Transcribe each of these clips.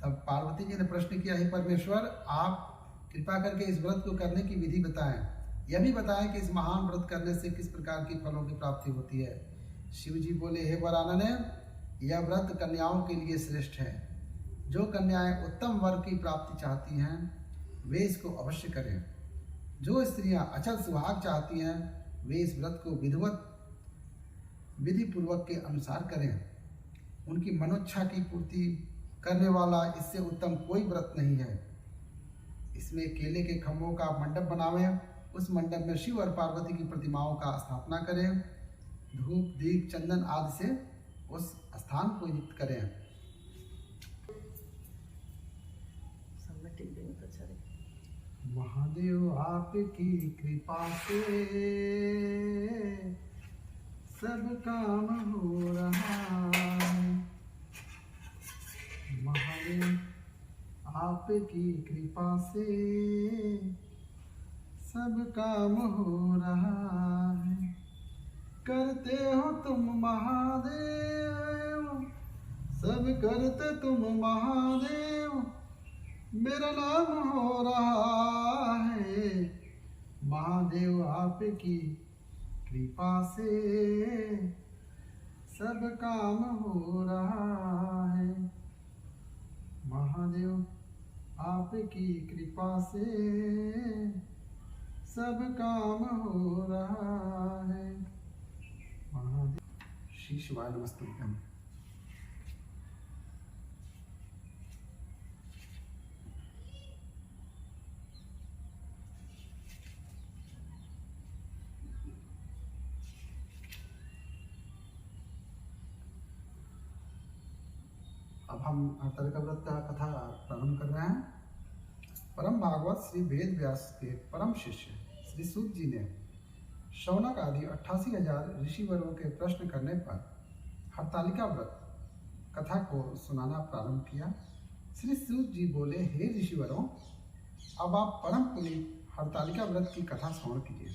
तब पार्वती जी ने प्रश्न किया, हे परमेश्वर, आप कृपा करके इस व्रत को करने की विधि बताएं। यह भी बताएं कि इस महान व्रत करने से किस प्रकार की फलों की प्राप्ति होती है। शिव जी बोले, हे वरानन, यह व्रत कन्याओं के लिए श्रेष्ठ है। जो कन्याएं उत्तम वर की प्राप्ति चाहती हैं वे इसको अवश्य करें। जो स्त्रियां अचल सुहाग चाहती हैं वे इस व्रत को विधि पूर्वक के अनुसार करें। उनकी मनोच्छा की पूर्ति करने वाला इससे उत्तम कोई व्रत नहीं है। इसमें केले के खंभों का मंडप बनावें, उस मंडप में शिव और पार्वती की प्रतिमाओं का स्थापना करें, धूप दीप चंदन आदि से उस स्थान को युक्त करें। महादेव आपकी कृपा से सब काम हो रहा है। महादेव आपकी कृपा से सब काम हो रहा है। करते हो तुम महादेव, सब करते तुम महादेव, मेरा नाम हो रहा है। महादेव आपकी कृपा से सब काम हो रहा है। महादेव आपकी कृपा से सब काम हो रहा है। महादेव। श्री शिवाय नमस्तुभ्यं। अब हम हरतालिका व्रत का कथा प्रारंभ कर रहे हैं। परम भागवत श्री वेद व्यास के परम शिष्य श्री सूत जी ने शौनक आदि 88,000 ऋषिवरों के प्रश्न करने पर हरतालिका व्रत कथा को सुनाना प्रारंभ किया। श्री सूत जी बोले, हे ऋषिवरों, अब आप परम पुनीत हरतालिका व्रत की कथा श्रवण कीजिए।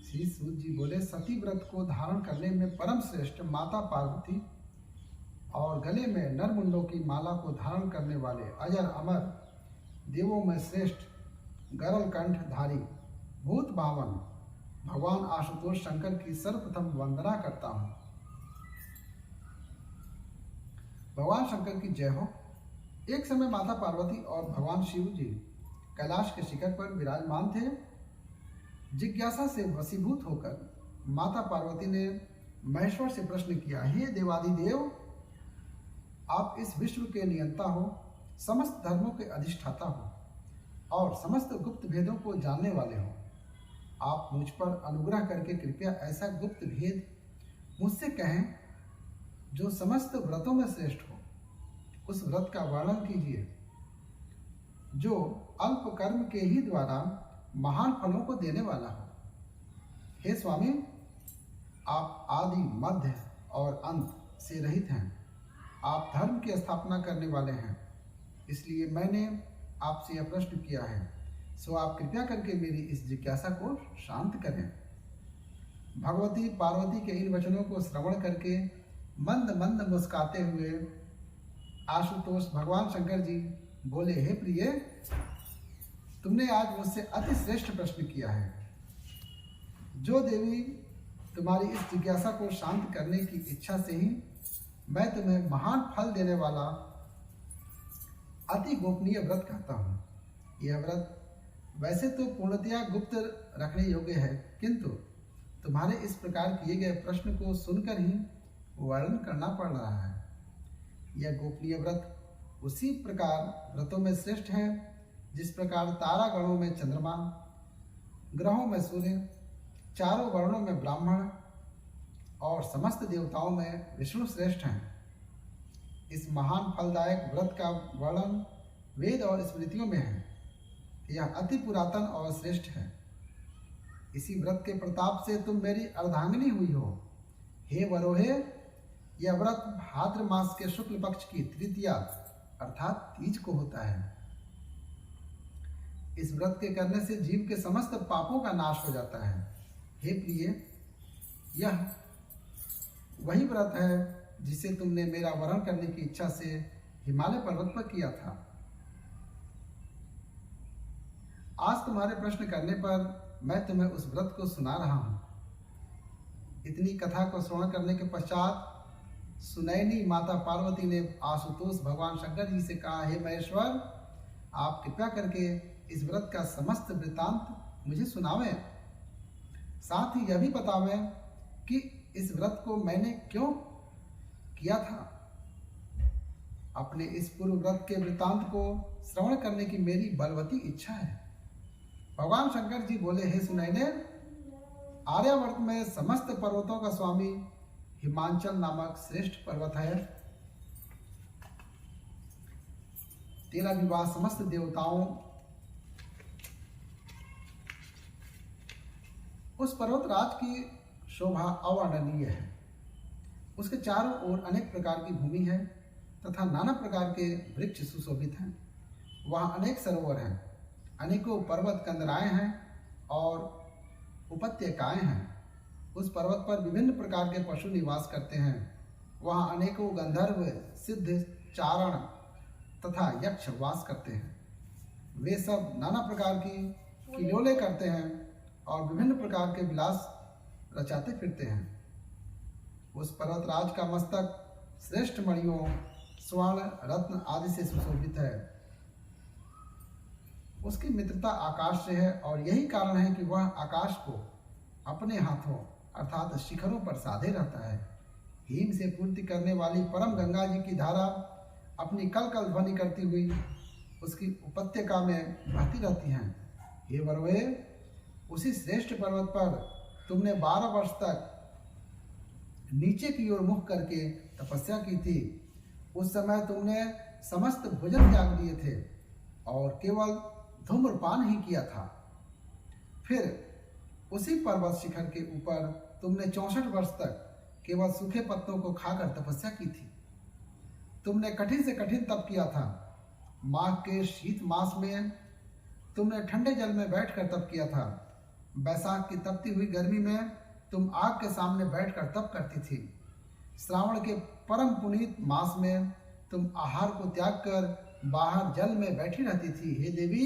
श्री सूत जी बोले, सती व्रत को धारण करने में परम श्रेष्ठ माता पार्वती और गले में नरमुंडों की माला को धारण करने वाले अजर अमर देवों में श्रेष्ठ गरल कंठधारी भूत बावन भगवान आशुतोष शंकर की सर्वप्रथम वंदना करता हूँ। भगवान शंकर की जय हो। एक समय माता पार्वती और भगवान शिव जी कैलाश के शिखर पर विराजमान थे। जिज्ञासा से वशीभूत होकर माता पार्वती ने महेश्वर से प्रश्न किया, हे देवादिदेव, आप इस विश्व के नियंता हो, समस्त धर्मों के अधिष्ठाता हो और समस्त गुप्त भेदों को जानने वाले हो। आप मुझ पर अनुग्रह करके कृपया ऐसा गुप्त भेद मुझसे कहें जो समस्त व्रतों में श्रेष्ठ हो। उस व्रत का वर्णन कीजिए जो अल्प कर्म के ही द्वारा महान फलों को देने वाला हो। हे स्वामी, आप आदि मध्य और अंत से रहित हैं। आप धर्म की स्थापना करने वाले हैं, इसलिए मैंने आपसे यह प्रश्न किया है। सो आप कृपया करके मेरी इस जिज्ञासा को शांत करें। भगवती पार्वती के इन वचनों को श्रवण करके मंद मंद मुस्काते हुए आशुतोष भगवान शंकर जी बोले, हे प्रिय, तुमने आज मुझसे अति श्रेष्ठ प्रश्न किया है। जो देवी तुम्हारी इस जिज्ञासा को शांत करने की इच्छा से ही मैं तुम्हें महान फल देने वाला अति गोपनीय व्रत कहता हूँ। यह व्रत वैसे तो पूर्णतया गुप्त रखने योग्य है, किंतु तुम्हारे इस प्रकार किए गए प्रश्न को सुनकर ही वर्णन करना पड़ रहा है। यह गोपनीय व्रत उसी प्रकार व्रतों में श्रेष्ठ है जिस प्रकार तारागणों में चंद्रमा, ग्रहों में सूर्य, चारों वर्णों में ब्राह्मण और समस्त देवताओं में विष्णु श्रेष्ठ हैं। इस महान फलदायक व्रत का वर्णन वेद और स्मृतियों में है। यह अति पुरातन और श्रेष्ठ है। इसी व्रत के प्रताप से तुम मेरी अर्धांगिनी हुई हो। हे वरोहे, यह व्रत भाद्र मास के शुक्ल पक्ष की तृतीया अर्थात तीज को होता है। इस व्रत के करने से जीव के समस्त पापों का नाश हो जाता है। हे प्रिय, यह वही व्रत है जिसे तुमने मेरा वरण करने की इच्छा से हिमालय पर्वत पर किया था। आज तुम्हारे प्रश्न करने पर मैं तुम्हें उस व्रत को सुना रहा हूं। इतनी कथा को श्रवण करने के पश्चात सुनैनी माता पार्वती ने आशुतोष भगवान शंकर जी से कहा, हे महेश्वर, आप कृपया करके इस व्रत का समस्त वृत्तांत मुझे सुनावें। साथ ही यह भी बतावें कि इस व्रत को मैंने क्यों किया था। अपने इस पूर्व व्रत के वृत्तांत को श्रवण करने की मेरी बलवती इच्छा है। भगवान शंकर जी बोले, हे सुनैने, आर्यावर्त में समस्त पर्वतों का स्वामी हिमाचल नामक श्रेष्ठ पर्वत है। तेरा विवाह समस्त देवताओं उस पर्वतराज की शोभा अवर्णनीय है। उसके चारों ओर अनेक प्रकार की भूमि है तथा नाना प्रकार के वृक्ष सुशोभित हैं। वहाँ अनेक सरोवर हैं, अनेकों पर्वत कंदराएं हैं और उपत्यकाएं हैं। उस पर्वत पर विभिन्न प्रकार के पशु निवास करते हैं। वहाँ अनेकों गंधर्व, सिद्ध, चारण तथा यक्ष वास करते हैं। वे सब नाना प्रकार की किलोले करते हैं और विभिन्न प्रकार के विलास रचाते फिरते हैं। उस पर्वतराज का मस्तक श्रेष्ठ मणियों, स्वर्ण, रत्न आदि से सुशोभित है। उसकी मित्रता आकाश से है और यही कारण है कि वह आकाश को अपने हाथों अर्थात शिखरों पर साधे रहता है। हिम से पूर्ति करने वाली परम गंगा जी की धारा अपनी कल कल ध्वनि करती हुई उसकी उपत्यका में बहती रहती हैं। हे वरवे, उसी श्रेष्ठ पर्वत पर तुमने 12 वर्ष तक नीचे की ओर मुख करके तपस्या की थी। उस समय तुमने समस्त भोजन त्याग दिए थे और केवल धूम्रपान ही किया था। फिर उसी पर्वत शिखर के ऊपर तुमने 64 वर्ष तक केवल सूखे पत्तों को खाकर तपस्या की थी। तुमने कठिन से कठिन तप किया था। माघ के शीत मास में तुमने ठंडे जल में बैठकर तप किया था। बैसाख की तपती हुई गर्मी में तुम आग के सामने बैठकर तप करती थी। श्रावण के परम पुनीत मास में तुम आहार को त्याग कर बाहर जल में बैठी रहती थी। हे देवी,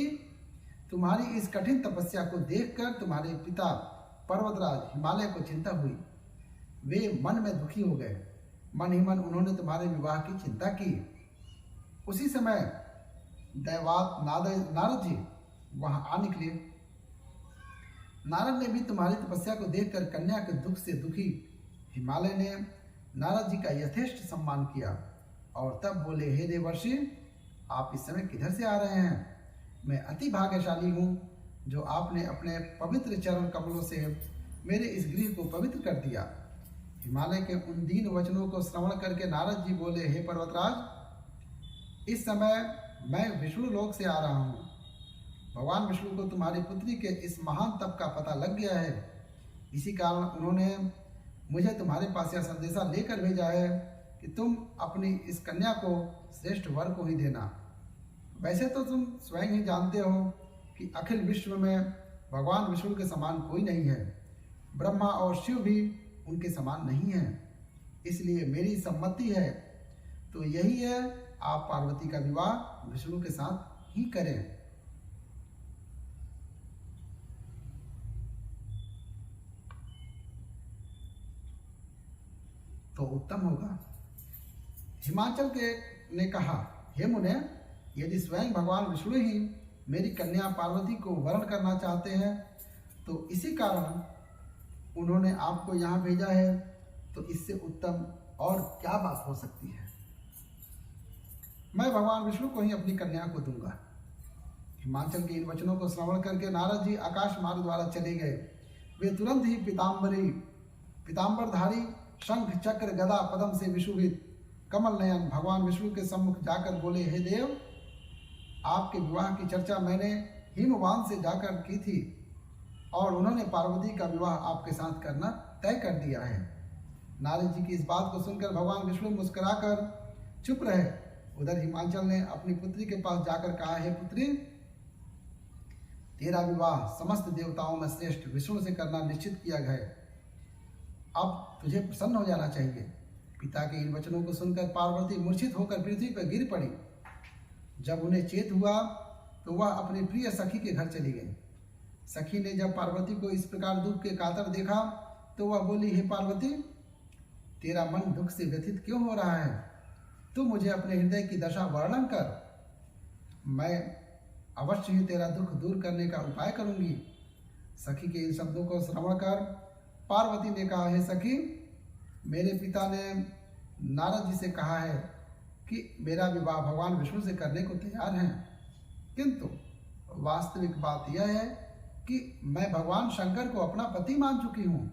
तुम्हारी इस कठिन तपस्या को देखकर तुम्हारे पिता पर्वतराज हिमालय को चिंता हुई। वे मन में दुखी हो गए। मन ही मन उन्होंने तुम्हारे विवाह की चिंता की। उसी समय दैवात नारद जी वहां आ निकले। नारद ने भी तुम्हारी तपस्या को देखकर कन्या के दुख से दुखी हिमालय ने नारद जी का यथेष्ट सम्मान किया और तब बोले, हे देवर्षि, आप इस समय किधर से आ रहे हैं? मैं अति भाग्यशाली हूँ जो आपने अपने पवित्र चरण कमलों से मेरे इस गृह को पवित्र कर दिया। हिमालय के उन दीन वचनों को श्रवण करके नारद जी बोले, हे पर्वतराज, इस समय मैं विष्णु लोक से आ रहा हूँ। भगवान विष्णु को तुम्हारी पुत्री के इस महान तप का पता लग गया है। इसी कारण उन्होंने मुझे तुम्हारे पास यह संदेशा लेकर भेजा है कि तुम अपनी इस कन्या को श्रेष्ठ वर को ही देना। वैसे तो तुम स्वयं ही जानते हो कि अखिल विश्व में भगवान विष्णु के समान कोई नहीं है। ब्रह्मा और शिव भी उनके समान नहीं है। इसलिए मेरी सम्मति है तो यही है, आप पार्वती का विवाह विष्णु के साथ ही करें। तो उत्तम होगा। हिमाचल के ने कहा, हे मुने, यदि स्वयं भगवान विष्णु ही मेरी कन्या पार्वती को वरण करना चाहते हैं तो इसी कारण उन्होंने आपको यहाँ भेजा है, तो इससे उत्तम और क्या बात हो सकती है। मैं भगवान विष्णु को ही अपनी कन्या को दूंगा। हिमाचल के इन वचनों को श्रवण करके नारद जी आकाश मार्ग द्वारा चले गए। वे तुरंत ही पीताम्बरधारी, शंख चक्र गदा पद्म से विशोभित कमल नयन भगवान विष्णु के सम्मुख जाकर बोले, हे देव, आपके विवाह की चर्चा मैंने हिमवान से जाकर की थी और उन्होंने पार्वती का विवाह आपके साथ करना तय कर दिया है। नारद जी की इस बात को सुनकर भगवान विष्णु मुस्कुराकर चुप रहे। उधर हिमाचल ने अपनी पुत्री के पास जाकर कहा, हे पुत्री, तेरा विवाह समस्त देवताओं में श्रेष्ठ विष्णु से करना निश्चित किया गया है। अब तुझे प्रसन्न हो जाना चाहिए। पिता के इन वचनों को सुनकर पार्वती मूर्छित होकर पृथ्वी पर गिर पड़ी। जब उन्हें चेत हुआ तो वह अपनी प्रिय सखी के घर चली गई। सखी ने जब पार्वती को इस प्रकार दुख के कातर देखा तो वह बोली, हे पार्वती, तेरा मन दुख से व्यथित क्यों हो रहा है? तू मुझे अपने हृदय की दशा वर्णन कर, मैं अवश्य ही तेरा दुख दूर करने का उपाय करूंगी। सखी के इन शब्दों को श्रवण कर पार्वती ने कहा, हे सखी, मेरे पिता ने नारद जी से कहा है कि मेरा विवाह भगवान विष्णु से करने को तैयार हैं, किंतु वास्तविक बात यह है कि मैं भगवान शंकर को अपना पति मान चुकी हूँ।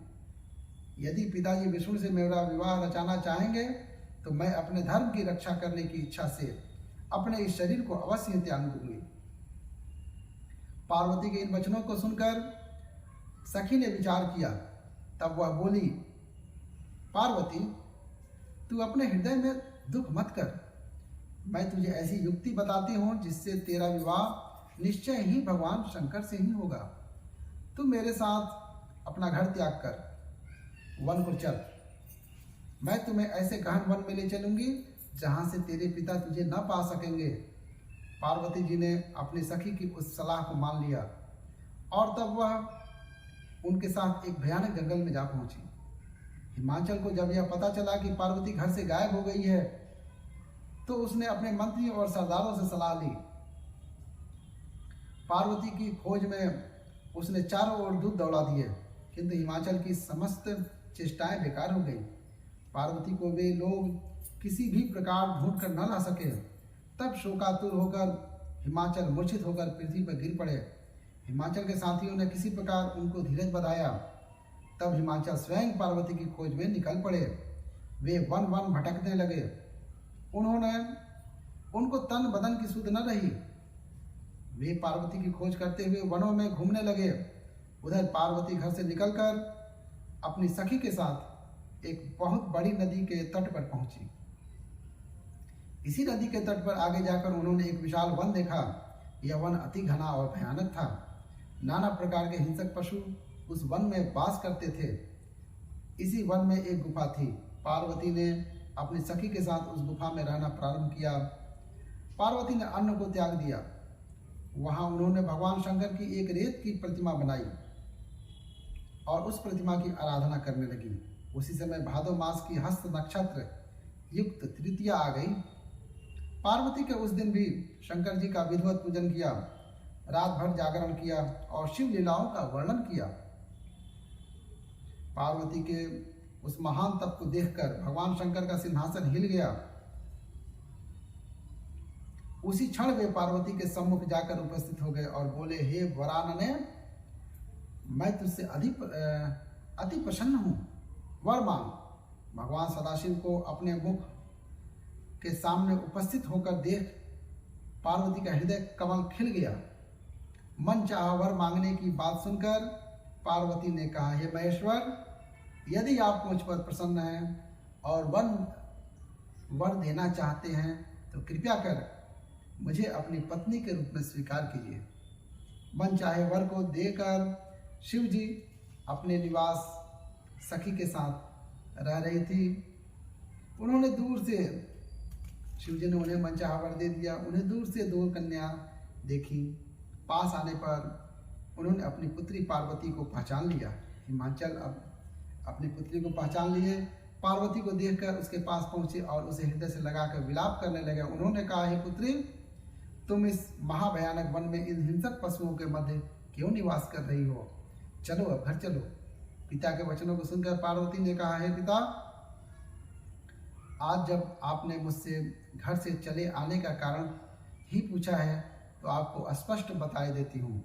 यदि पिताजी विष्णु से मेरा विवाह रचाना चाहेंगे तो मैं अपने धर्म की रक्षा करने की इच्छा से अपने इस शरीर को अवश्य त्याग दूंगी। पार्वती के इन वचनों को सुनकर सखी ने विचार किया। तब वह बोली, पार्वती, तू अपने हृदय में दुख मत कर। मैं तुझे ऐसी युक्ति बताती हूँ जिससे तेरा विवाह निश्चय ही भगवान शंकर से ही होगा। तू मेरे साथ अपना घर त्याग कर वन को चल। मैं तुम्हें ऐसे गहन वन में ले चलूंगी जहाँ से तेरे पिता तुझे न पा सकेंगे। पार्वती जी ने अपनी सखी की उस सलाह को मान लिया और तब वह उनके साथ एक भयानक जंगल में जा पहुंची। हिमाचल को जब यह पता चला कि पार्वती घर से गायब हो गई है तो उसने अपने मंत्रियों और सरदारों से सलाह ली। पार्वती की खोज में उसने चारों ओर दूत दौड़ा दिए, किंतु हिमाचल की समस्त चेष्टाएं बेकार हो गई। पार्वती को वे लोग किसी भी प्रकार ढूंढ कर न ला सके। तब शोकातुर होकर हिमाचल मूर्छित होकर पृथ्वी पर गिर पड़े। हिमाचल के साथियों ने किसी प्रकार उनको धीरज बधाया। तब हिमाचल स्वयं पार्वती की खोज में निकल पड़े। वे वन वन भटकने लगे। उनको तन बदन की सुध न रही। वे पार्वती की खोज करते हुए वनों में घूमने लगे। उधर पार्वती घर से निकलकर अपनी सखी के साथ एक बहुत बड़ी नदी के तट पर पहुंची। इसी नदी के तट पर आगे जाकर उन्होंने एक विशाल वन देखा। यह वन अति घना और भयानक था। नाना प्रकार के हिंसक पशु उस वन में वास करते थे। इसी वन में एक गुफा थी। पार्वती ने अपनी सखी के साथ उस गुफा में रहना प्रारंभ किया। पार्वती ने अन्न को त्याग दिया। वहां उन्होंने भगवान शंकर की एक रेत की प्रतिमा बनाई और उस प्रतिमा की आराधना करने लगी। उसी समय भादो मास की हस्त नक्षत्र युक्त तृतीया आ गई। पार्वती के उस दिन भी शंकर जी का विधिवत पूजन किया, रात भर जागरण किया और शिव लीलाओं का वर्णन किया। पार्वती के उस महान तप को देखकर भगवान शंकर का सिंहासन हिल गया। उसी क्षण वे पार्वती के सम्मुख जाकर उपस्थित हो गए और बोले, हे वरानने, मैं तुझसे अति प्रसन्न हूँ, वर मांग। भगवान सदाशिव को अपने मुख के सामने उपस्थित होकर देख पार्वती का हृदय कमल खिल गया। मन चाहा वर मांगने की बात सुनकर पार्वती ने कहा, हे महेश्वर, यदि आप मुझ पर प्रसन्न हैं और वर देना चाहते हैं तो कृपया कर मुझे अपनी पत्नी के रूप में स्वीकार कीजिए। मन चाहे वर को देकर शिव जी अपने निवास सखी के साथ रह रही थी। उन्होंने दूर से, शिव जी ने उन्हें मनचाहा वर दे दिया। उन्हें दूर से दो कन्या देखी। पास आने पर उन्होंने अपनी पुत्री पार्वती को पहचान लिया। हिमाचल अब अपनी पुत्री को पहचान लिए। पार्वती को देखकर उसके पास पहुंचे और उसे हृदय से लगाकर विलाप करने लगे। उन्होंने कहा, हे पुत्री, तुम इस महाभयानक वन में इन हिंसक पशुओं के मध्य क्यों निवास कर रही हो? चलो अब घर चलो। पिता के वचनों को सुनकर पार्वती ने कहा, हे पिता, आज जब आपने मुझसे घर से चले आने का कारण ही पूछा है तो आपको स्पष्ट बताए देती हूँ।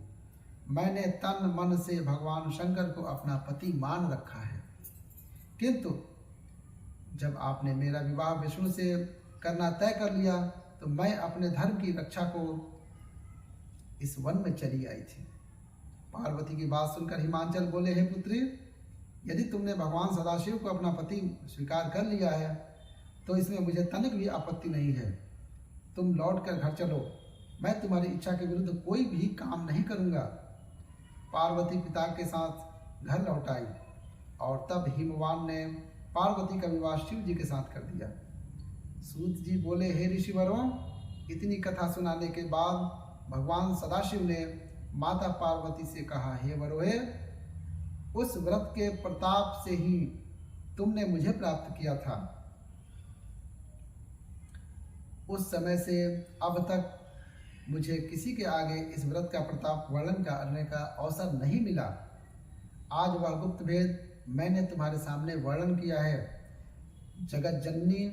मैंने तन मन से भगवान शंकर को अपना पति मान रखा है, किंतु जब आपने मेरा विवाह विष्णु से करना तय कर लिया तो मैं अपने धर्म की रक्षा को इस वन में चली आई थी। पार्वती की बात सुनकर हिमाचल बोले, हे पुत्री, यदि तुमने भगवान सदाशिव को अपना पति स्वीकार कर लिया है तो इसमें मुझे तनिक भी आपत्ति नहीं है। तुम लौट कर घर चलो। मैं तुम्हारी इच्छा के विरुद्ध कोई भी काम नहीं करूँगा। पार्वती पिता के साथ घर लौट आई और तब हिमवान ने पार्वती का विवाह शिव जी के साथ कर दिया। सूत जी बोले, हे ऋषिवरों, इतनी कथा सुनाने के बाद भगवान सदाशिव ने माता पार्वती से कहा, हे वरोहे, उस व्रत के प्रताप से ही तुमने मुझे प्राप्त किया था। उस समय से अब तक मुझे किसी के आगे इस व्रत का प्रताप वर्णन करने का अवसर नहीं मिला। आज वह गुप्त भेद मैंने तुम्हारे सामने वर्णन किया है। जगत जननी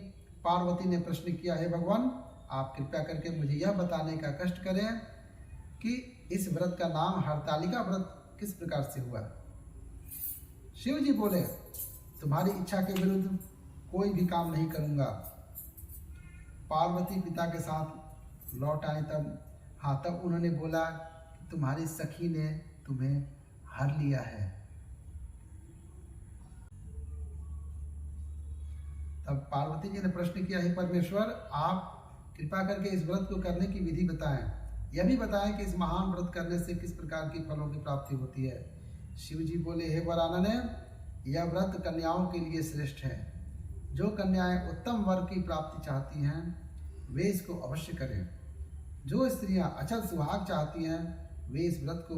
पार्वती ने प्रश्न किया, है भगवान, आप कृपया करके मुझे यह बताने का कष्ट करें कि इस व्रत का नाम हरतालिका व्रत किस प्रकार से हुआ। शिव जी बोले, तुम्हारी इच्छा के विरुद्ध कोई भी काम नहीं करूंगा। पार्वती पिता के साथ लौट आए तब उन्होंने बोला कि तुम्हारी सखी ने तुम्हें हर लिया है। तब पार्वती जी ने प्रश्न किया, हे परमेश्वर, आप कृपा करके इस व्रत को करने की विधि बताएं। यह भी बताएं कि इस महान व्रत करने से किस प्रकार की फलों की प्राप्ति होती है। शिव जी बोले, हे वरानने, यह व्रत कन्याओं के लिए श्रेष्ठ है। जो कन्याएं उत्तम वर की प्राप्ति चाहती हैं वे इसको अवश्य करें। जो स्त्रियां अचल सुहाग चाहती हैं वे इस व्रत को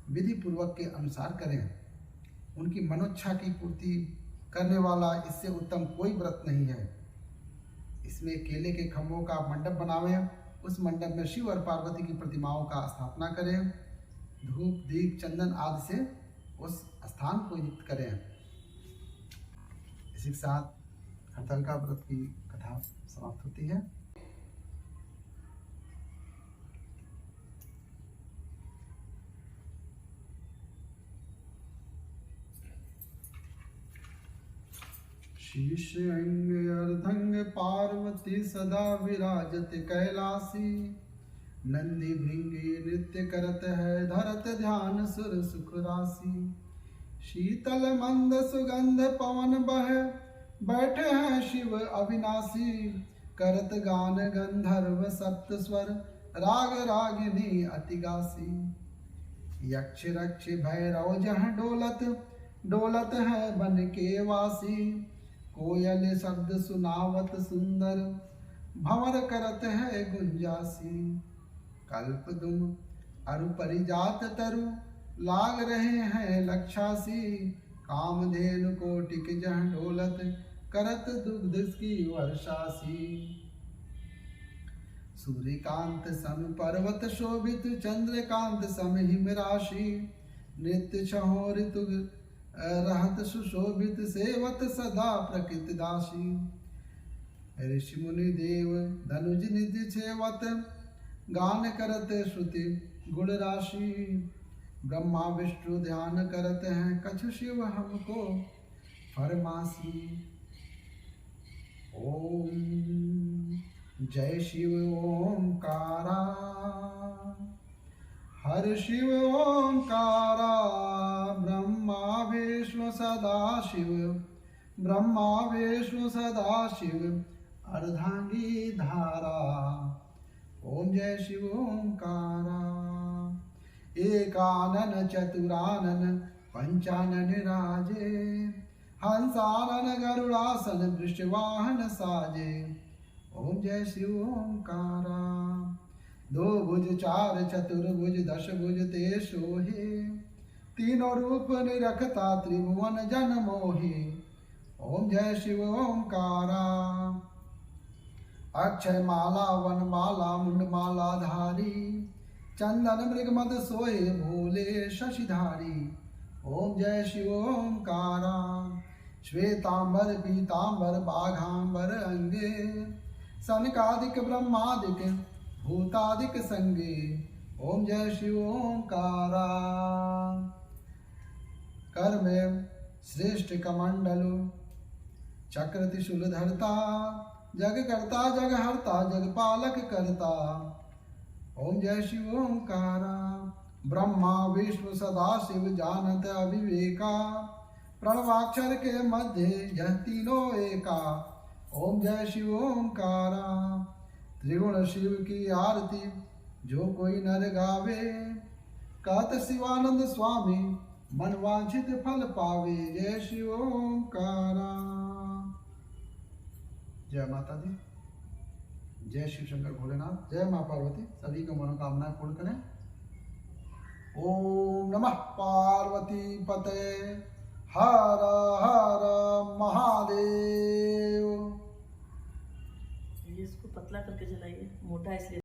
विधि पूर्वक के अनुसार करें। उनकी मनोच्छा की पूर्ति करने वाला इससे उत्तम कोई व्रत नहीं है। इसमें केले के खम्भों का मंडप बनावें, उस मंडप में शिव और पार्वती की प्रतिमाओं का स्थापना करें, धूप दीप चंदन आदि से उस स्थान को युक्त करें। इसी के साथ हरतालिका व्रत की कथा समाप्त होती है। शीश अंग अर्धंग पार्वती सदा विराजत कैलासी। नंदी भृंगी नृत्य करत है धरत ध्यान सुर सुख राशि। शीतल मंद सुगंध पवन बह बैठे हैं शिव अविनाशी। करत गान गंधर्व सप्त स्वर राग रागिनी अतिगासी। यक्ष रक्ष भैरव जह डोलत है बन के वासी। कोयल शब्द सुनावत सुंदर भंवर करत है गुंजासी। कल्पदुम अरु परिजात तरु लाग रहे हैं लक्षासी। कामधेनु कोटिक जह डोलत करत दुग्ध की वर्षासी। सूर्यकांत सम पर्वत शोभित चंद्रकांत सम हिम राशि। नृत्य छहो ऋतु रहत सुशोभित सेवत सदा प्रकृति दासी। ऋषि मुनि देव धनुज निधि छेवत गान करत श्रुति गुण राशि। ब्रह्मा विष्णु ध्यान करत हैं कछु शिव हमको फरमासी। ओम जय शिव ओंकारा। हर शिव ओंकारा। ब्रह्मा विष्णु सदा शिव। ब्रह्मा विष्णु सदा शिव अर्धांगी धारा। ओम जय शिव ओंकारा। एकानन चतुरानन पंचानन राजे। हंसानन गरुड़ासन वृषवाहन साजे। ओम जय शिव ओंकारा। दो भुज चार चतुर्भुज दश भुज ते सोहे। तीनों रूप निरखता त्रिभुवन जन मोहे। ओम जय शिव ओंकारा। अक्षय माला वन माला मुंड माला धारी। चंदन मृग मद सोए भोले शशिधारी। ओम जय शिव ओंकारा। श्वेतांबर पीतांबर बाघांबर अंगे। सनकादिक ब्रह्मादिक भूतादिक संगे। ओम जय शिव ओंकारा। कर में श्रेष्ठ कमंडलु चक्र त्रिशूल धरता। जग करता जग हरता जग पालक करता। ओम जय शिव ओंकारा। ब्रह्मा विष्णु सदा शिव जानत अविवेका। प्रणवाक्षर के मध्य यह तीनों एका। ओम जय शिव ओंकारा। त्रिगुण शिव की आरती जो कोई नर गावे। कहत शिवानंद स्वामी मनवांछित फल पावे। जय शिव ओंकारा। जय माता दी। जय शिव शंकर भोलेनाथ। जय मां पार्वती। सभी की मनोकामनाएं पूर्ण करें। ओम नमः पार्वती पते। हर हर महादेव। इसको पतला करके जलाइए, मोटा इसलिए